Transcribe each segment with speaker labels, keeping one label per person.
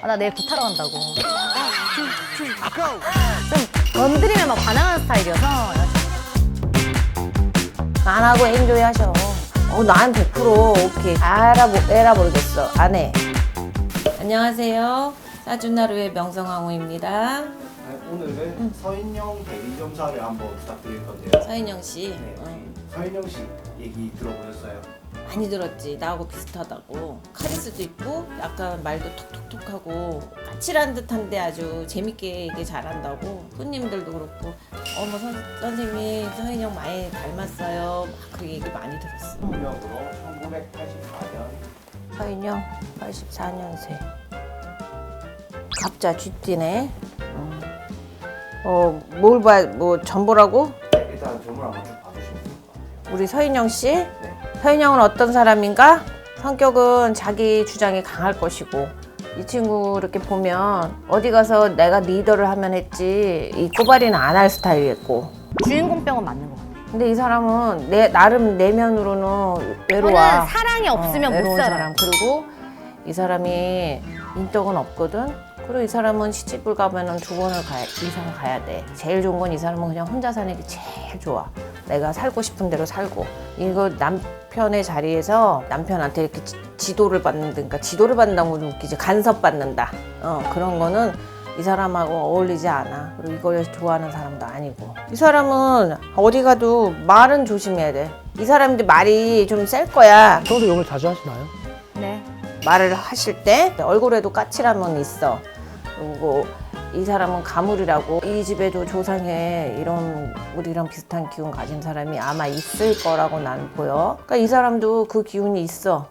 Speaker 1: 아, 나 내일 굿하러 간다고. 좀 건드리면 막 반항하는 스타일이어서.
Speaker 2: 안 하고 엔조이 하셔. 난 100% 오케이. 에라 모르겠어. 안 해. 안녕하세요. 사준하루의 명성황후입니다.
Speaker 3: 오늘은 서인영 대리점사를 한번 부탁드릴 건데요.
Speaker 2: 서인영 씨.
Speaker 3: 네, 서인영 씨 얘기 들어보셨어요?
Speaker 2: 많이 들었지. 나하고 비슷하다고. 카리스도 있고 약간 말도 톡톡톡하고 까칠한 듯한데 아주 재밌게 얘기 잘한다고. 손님들도 그렇고 어머 선생님 서인영 많이 닮았어요. 막 그 얘기 많이 들었어.
Speaker 3: 본명으로 1984년
Speaker 2: 서인영 84년생. 갑자 쥐띠네. 뭘 봐? 뭐 전보라고?
Speaker 3: 일단 점을 한번 쭉 봐주시면 될 것 같아요.
Speaker 2: 우리 서인영 씨?
Speaker 3: 네.
Speaker 2: 서인영은 어떤 사람인가? 성격은 자기 주장이 강할 것이고, 이 친구 이렇게 보면 어디 가서 내가 리더를 하면 했지 이 꼬바리는 안 할 스타일이었고,
Speaker 1: 주인공병은 맞는 것 같아.
Speaker 2: 근데 이 사람은 나름 내면으로는 외로워.
Speaker 1: 저는 사랑이 없으면 못
Speaker 2: 외로운
Speaker 1: 살아.
Speaker 2: 사람. 그리고 이 사람이 인덕은 없거든. 그리고 이 사람은 시집을 가면은 2번을 이상 가야 돼. 제일 좋은 건 이 사람은 그냥 혼자 사는 게 제일 좋아. 내가 살고 싶은 대로 살고. 이거 남편의 자리에서 남편한테 이렇게 지도를 받는다니까, 지도를 받는다고 좀 웃기지. 간섭 받는다. 그런 거는 이 사람하고 어울리지 않아. 그리고 이걸 좋아하는 사람도 아니고. 이 사람은 어디 가도 말은 조심해야 돼. 이 사람들 말이 좀 셀 거야.
Speaker 4: 평소 욕을 자주 하시나요?
Speaker 1: 네.
Speaker 2: 말을 하실 때 얼굴에도 까칠함은 있어. 그리고 이 사람은 가물이라고, 이 집에도 조상에 이런 우리랑 비슷한 기운 가진 사람이 아마 있을 거라고 나는 보여. 그러니까 이 사람도 그 기운이 있어.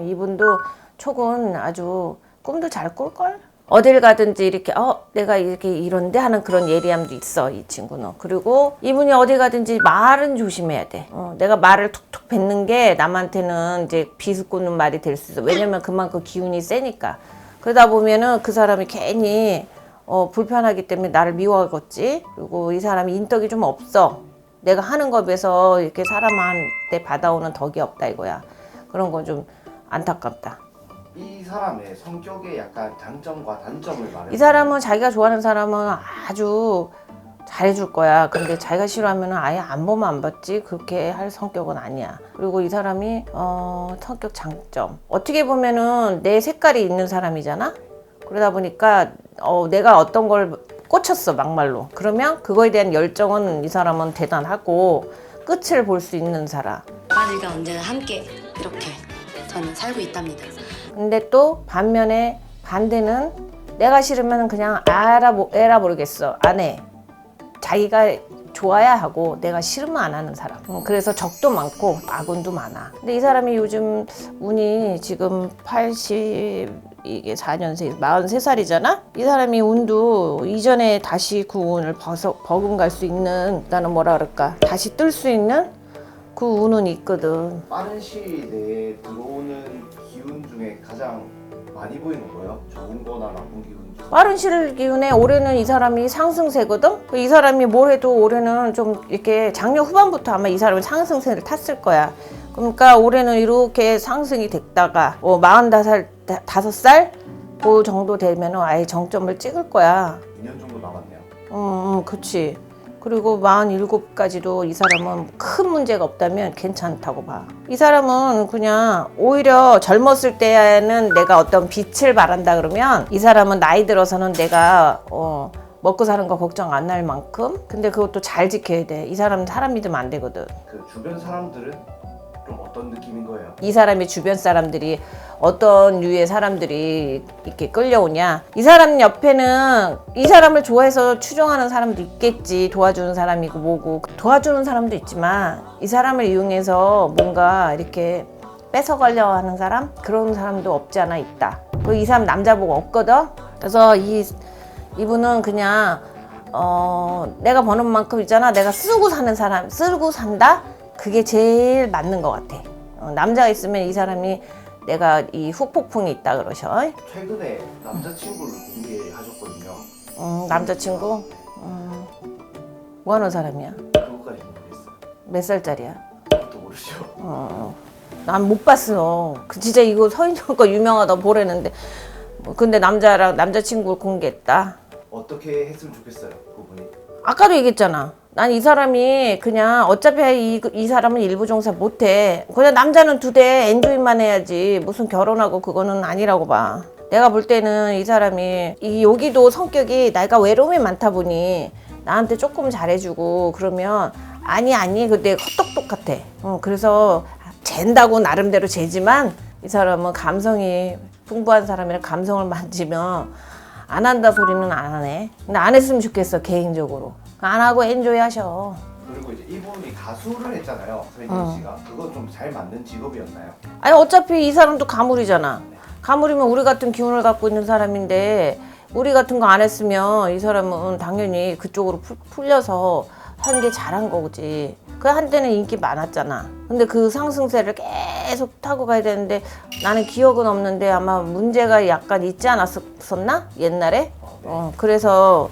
Speaker 2: 이분도 촉은 아주 꿈도 잘 꿀걸? 어딜 가든지 이렇게 내가 이렇게 이런데 하는 그런 예리함도 있어, 이 친구는. 그리고 이분이 어디 가든지 말은 조심해야 돼. 내가 말을 툭툭 뱉는 게 남한테는 이제 비스꽂는 말이 될 수 있어. 왜냐면 그만큼 기운이 세니까. 그러다 보면은 그 사람이 괜히 불편하기 때문에 나를 미워하겠지. 그리고 이 사람이 인덕이 좀 없어. 내가 하는 거 비해서 이렇게 사람한테 받아오는 덕이 없다 이거야. 그런 건 좀 안타깝다.
Speaker 3: 이 사람의 성격의 약간 장점과 단점을 말해요.
Speaker 2: 이 사람은 자기가 좋아하는 사람은 아주 잘해줄 거야. 근데 자기가 싫어하면 아예 안 보면 안 받지. 그렇게 할 성격은 아니야. 그리고 이 사람이 성격 장점, 어떻게 보면은 내 색깔이 있는 사람이잖아. 그러다 보니까 내가 어떤 걸 꽂혔어, 막말로. 그러면 그거에 대한 열정은 이 사람은 대단하고 끝을 볼 수 있는 사람.
Speaker 5: 아들과 언제나 함께 이렇게 저는 살고 있답니다.
Speaker 2: 근데 또 반면에 반대는 내가 싫으면 그냥 에라 모르겠어. 안 해. 자기가 좋아야 하고 내가 싫으면 안 하는 사람. 그래서 적도 많고 아군도 많아. 근데 이 사람이 요즘 운이 지금 84년생 43살이잖아? 이 사람이 운도 이전에 다시 그 운을 버금갈 수 있는, 나는 뭐라 그럴까, 다시 뜰 수 있는 그 운은 있거든.
Speaker 3: 빠른 시일 내에 들어오는 기운 중에 가장 많이 보이는 거예요? 좋은 거나 나쁜 기운 중.
Speaker 2: 빠른 시일 기운에 올해는 이 사람이 상승세거든? 이 사람이 뭘 해도 올해는 좀 이렇게 작년 후반부터 아마 이 사람이 상승세를 탔을 거야. 그러니까 올해는 이렇게 상승이 됐다가 45살 그 정도 되면 아예 정점을 찍을 거야.
Speaker 3: 2년 정도 남았네요.
Speaker 2: 그치. 그리고 47까지도 이 사람은 큰 문제가 없다면 괜찮다고 봐. 이 사람은 그냥 오히려 젊었을 때는 내가 어떤 빛을 발한다 그러면, 이 사람은 나이 들어서는 내가 먹고 사는 거 걱정 안 할 만큼, 근데 그것도 잘 지켜야 돼. 이 사람은 사람 믿으면 안 되거든.
Speaker 3: 그 주변 사람들은 좀 어떤 느낌인 거예요?
Speaker 2: 이 사람의 주변 사람들이 어떤 류의 사람들이 이렇게 끌려오냐, 이 사람 옆에는 이 사람을 좋아해서 추종하는 사람도 있겠지. 도와주는 사람이고 뭐고. 도와주는 사람도 있지만 이 사람을 이용해서 뭔가 이렇게 뺏어가려고 하는 사람, 그런 사람도 없지 않아 있다. 그리고 이 사람 남자 보고 없거든. 그래서 이분은 그냥 내가 버는 만큼 있잖아, 내가 쓰고 사는 사람, 쓰고 산다? 그게 제일 맞는 것 같아. 남자가 있으면 이 사람이 내가 이 후폭풍이 있다 그러셔.
Speaker 3: 최근에 남자친구를 공개하셨거든요.
Speaker 2: 남자친구? 뭐 하는 사람이야?
Speaker 3: 그것까지 모르겠어요.
Speaker 2: 몇 살짜리야?
Speaker 3: 그것도 모르죠.
Speaker 2: 난 못 봤어. 진짜 이거 서인영 거 유명하다 보라는데 근데 남자친구를 공개했다.
Speaker 3: 어떻게 했으면 좋겠어요, 그분이?
Speaker 2: 아까도 얘기했잖아. 난 이 사람이 그냥 어차피 이 사람은 일부 종사 못해. 그냥 남자는 2대 엔조이만 해야지. 무슨 결혼하고 그거는 아니라고 봐. 내가 볼 때는 이 사람이 여기도 성격이 내가 외로움이 많다 보니 나한테 조금 잘해주고 그러면 아니 근데 헛똑똑 같아. 그래서 잰다고 나름대로 재지만 이 사람은 감성이 풍부한 사람이라 감성을 만지면 안 한다 소리는 안 하네. 근데 안 했으면 좋겠어 개인적으로. 안 하고 엔조이 하셔.
Speaker 3: 그리고 이제 이분이 가수를 했잖아요, 서인영 씨가. 그거 좀 잘 맞는 직업이었나요?
Speaker 2: 아니 어차피 이 사람도 가물이잖아. 가물이면 우리 같은 기운을 갖고 있는 사람인데 우리 같은 거 안 했으면 이 사람은 당연히 그쪽으로 풀려서 한 게 잘한 거지. 그 한때는 인기 많았잖아. 근데 그 상승세를 계속 타고 가야 되는데 나는 기억은 없는데 아마 문제가 약간 있지 않았었나? 옛날에? 그래서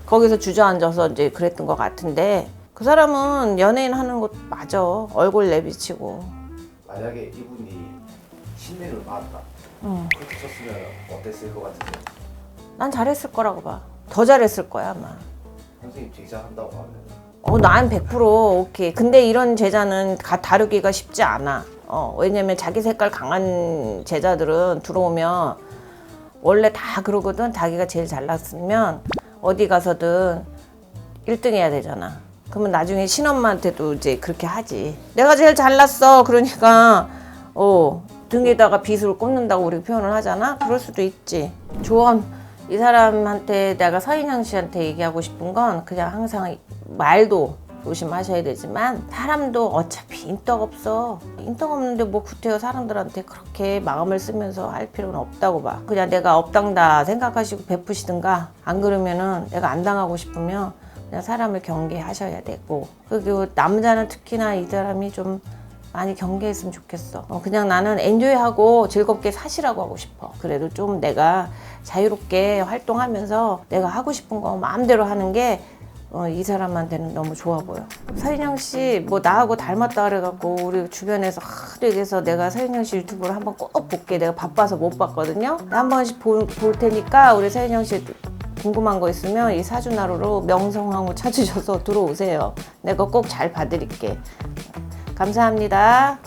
Speaker 2: 거기서 주저앉아서 이제 그랬던 것 같은데 그 사람은 연예인 하는 것 맞아. 얼굴 내비치고.
Speaker 3: 만약에 이분이 신뢰를 받았다. 그렇게 쳤으면 어땠을 것 같으세요?
Speaker 2: 난 잘했을 거라고 봐. 더 잘했을 거야 아마.
Speaker 3: 선생님 제자한다고 하면
Speaker 2: 난 100% 오케이. 근데 이런 제자는 다루기가 쉽지 않아. 왜냐면 자기 색깔 강한 제자들은 들어오면 원래 다 그러거든. 자기가 제일 잘났으면 어디 가서든 1등 해야 되잖아. 그러면 나중에 신엄마한테도 이제 그렇게 하지. 내가 제일 잘났어. 그러니까 등에다가 빗을 꽂는다고 우리가 표현을 하잖아. 그럴 수도 있지. 조언. 이 사람한테 내가 서인영 씨한테 얘기하고 싶은 건 그냥 항상 말도 조심하셔야 되지만 사람도 어차피 인덕 없어. 인덕 없는데 뭐 구태여 사람들한테 그렇게 마음을 쓰면서 할 필요는 없다고 봐. 그냥 내가 업당다 생각하시고 베푸시든가 안 그러면은 내가 안 당하고 싶으면 그냥 사람을 경계하셔야 되고 그리고 남자는 특히나 이 사람이 좀 많이 경계했으면 좋겠어. 그냥 나는 엔조이하고 즐겁게 사시라고 하고 싶어. 그래도 좀 내가 자유롭게 활동하면서 내가 하고 싶은 거 마음대로 하는 게 이 사람한테는 너무 좋아 보여. 서인영 씨 뭐 나하고 닮았다 그래갖고 우리 주변에서 하도 얘기해서 내가 서인영 씨 유튜브를 한번 꼭 볼게. 내가 바빠서 못 봤거든요. 한 번씩 볼 테니까 우리 서인영 씨 궁금한 거 있으면 이 사주나루로 명성황후 찾으셔서 들어오세요. 내가 꼭 잘 봐드릴게. 감사합니다.